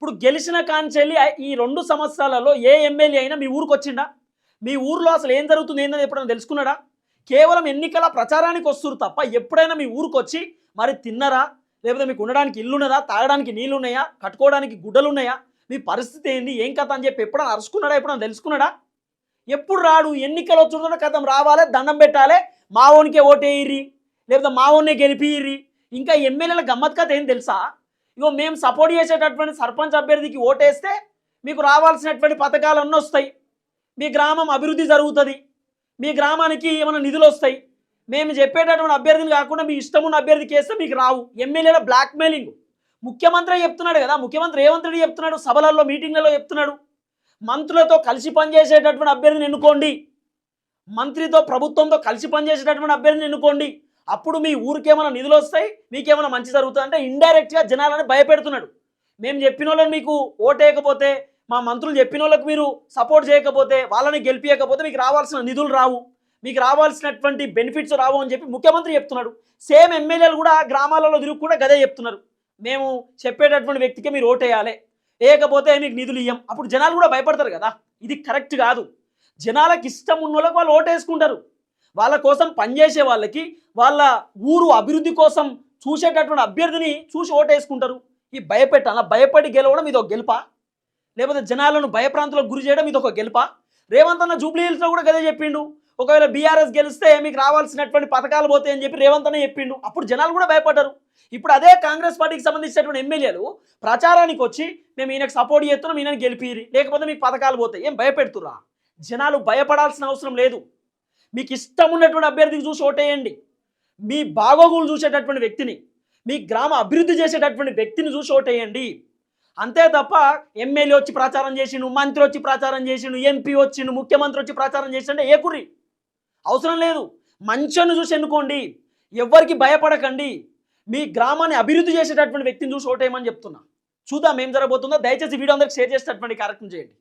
ఇప్పుడు గెలిచిన కాంచెల్లి ఈ 2 సంవత్సరాలలో ఏ ఎమ్మెల్యే అయినా మీ ఊరికొచ్చిండా? మీ ఊర్లో అసలు ఏం జరుగుతుంది ఏందని ఎప్పుడైనా తెలుసుకున్నాడా? కేవలం ఎన్నికల ప్రచారానికి వస్తురు తప్ప ఎప్పుడైనా మీ ఊరికొచ్చి మరి తిన్నరా? లేకపోతే మీకు ఉండడానికి ఇల్లున్నదా? తాగడానికి నీళ్లున్నాయా? కట్టుకోవడానికి గుడ్డలున్నాయా? మీ పరిస్థితి ఏంది? ఏం కథ అని చెప్పి ఎప్పుడైనా అరుచుకున్నాడా? ఎప్పుడైనా తెలుసుకున్నాడా? ఎప్పుడు రాడు. ఎన్నికలు వచ్చుడున్న కథం రావాలే, దండం పెట్టాలే, మావోనికే ఓటేయిర్రి, లేకపోతే మావోన్నే గెలిపియిర్రి. ఇంకా ఎమ్మెల్యేల గమ్మత్ కథ ఏం తెలుసా? ఇగో మేము సపోర్ట్ చేసేటటువంటి సర్పంచ్ అభ్యర్థికి ఓటేస్తే మీకు రావాల్సినటువంటి పథకాలన్నీ వస్తాయి, మీ గ్రామం అభివృద్ధి జరుగుతుంది, మీ గ్రామానికి ఏమైనా నిధులు వస్తాయి. మేము చెప్పేటటువంటి అభ్యర్థిని కాకుండా మీ ఇష్టం ఉన్న అభ్యర్థికి వేస్తే మీకు రావు. ఎమ్మెల్యేల బ్లాక్మెయిలింగ్ ముఖ్యమంత్రి చెప్తున్నాడు కదా, ముఖ్యమంత్రి రేవంత్ రెడ్డి చెప్తున్నాడు, సభలలో మీటింగ్లలో చెప్తున్నాడు, మంత్రులతో కలిసి పనిచేసేటటువంటి అభ్యర్థిని ఎన్నుకోండి, మంత్రితో ప్రభుత్వంతో కలిసి పనిచేసేటటువంటి అభ్యర్థిని ఎన్నుకోండి, అప్పుడు మీ ఊరికేమైనా నిధులు వస్తాయి, మీకేమైనా మంచి జరుగుతుంది అంటే ఇండైరెక్ట్గా జనాలని భయపెడుతున్నాడు. మేము చెప్పిన వాళ్ళని మీకు ఓటేయకపోతే, మా మంత్రులు చెప్పిన వాళ్ళకి మీరు సపోర్ట్ చేయకపోతే, వాళ్ళని గెలిపించకపోతే మీకు రావాల్సిన నిధులు రావు, మీకు రావాల్సినటువంటి బెనిఫిట్స్ రావు అని చెప్పి ముఖ్యమంత్రి చెప్తున్నాడు. సేమ్ ఎమ్మెల్యేలు కూడా గ్రామాలలో తిరుగు కూడా గదే చెప్తున్నారు, మేము చెప్పేటటువంటి వ్యక్తికి మీరు ఓటేయాలి, లేకపోతే మీకు నిధులు ఇయ్యం. అప్పుడు జనాలు కూడా భయపడతారు కదా. ఇది కరెక్ట్ కాదు. జనాలకు ఇష్టం ఉన్న వాళ్ళకి వాళ్ళు ఓటేసుకుంటారు. వాళ్ళ కోసం పనిచేసే వాళ్ళకి, వాళ్ళ ఊరు అభివృద్ధి కోసం చూసేటటువంటి అభ్యర్థిని చూసి ఓటేసుకుంటారు. ఈ భయపెట్టాల భయపడి గెలవడం ఇది ఒక గెలుపా? లేకపోతే జనాలను భయప్రాంతులకు గురి చేయడం ఇది ఒక గెలుపా? రేవంత్ అన్న జూబ్లీ హిల్స్లో కూడా గదే చెప్పిండు, ఒకవేళ బీఆర్ఎస్ గెలిస్తే మీకు రావాల్సినటువంటి పథకాలు పోతాయి అని చెప్పి రేవంత్ అన్న చెప్పిండు. అప్పుడు జనాలు కూడా భయపడ్డారు. ఇప్పుడు అదే కాంగ్రెస్ పార్టీకి సంబంధించినటువంటి ఎమ్మెల్యేలు ప్రచారానికి వచ్చి మేము ఈయనకు సపోర్ట్ చేస్తున్నాం, ఈయనని గెలిపిరి, లేకపోతే మీకు పథకాలు పోతాయి, ఏం భయపెడుతురా? జనాలు భయపడాల్సిన అవసరం లేదు. మీకు ఇష్టం ఉన్నటువంటి అభ్యర్థికి చూసి ఓటేయండి. మీ బాగోగులు చూసేటటువంటి వ్యక్తిని, మీ గ్రామ అభివృద్ధి చేసేటటువంటి వ్యక్తిని చూసి ఓటేయండి. అంతే తప్ప ఎమ్మెల్యే వచ్చి ప్రచారం చేసిండు, మంత్రి వచ్చి ప్రచారం చేసిండు, ఎంపీ వచ్చిండు, ముఖ్యమంత్రి వచ్చి ప్రచారం చేసిండే ఏ కుర్రి అవసరం లేదు. మంచిని చూసి ఎన్నుకోండి, ఎవ్వరికి భయపడకండి. మీ గ్రామాన్ని అభివృద్ధి చేసేటటువంటి వ్యక్తిని చూసి ఓటేయమని చెప్తున్నా. చూద్దాం ఏం జరగబోతుందో. దయచేసి వీడియో అందరికి షేర్ చేసేటటువంటి కార్యక్రమం చేయండి.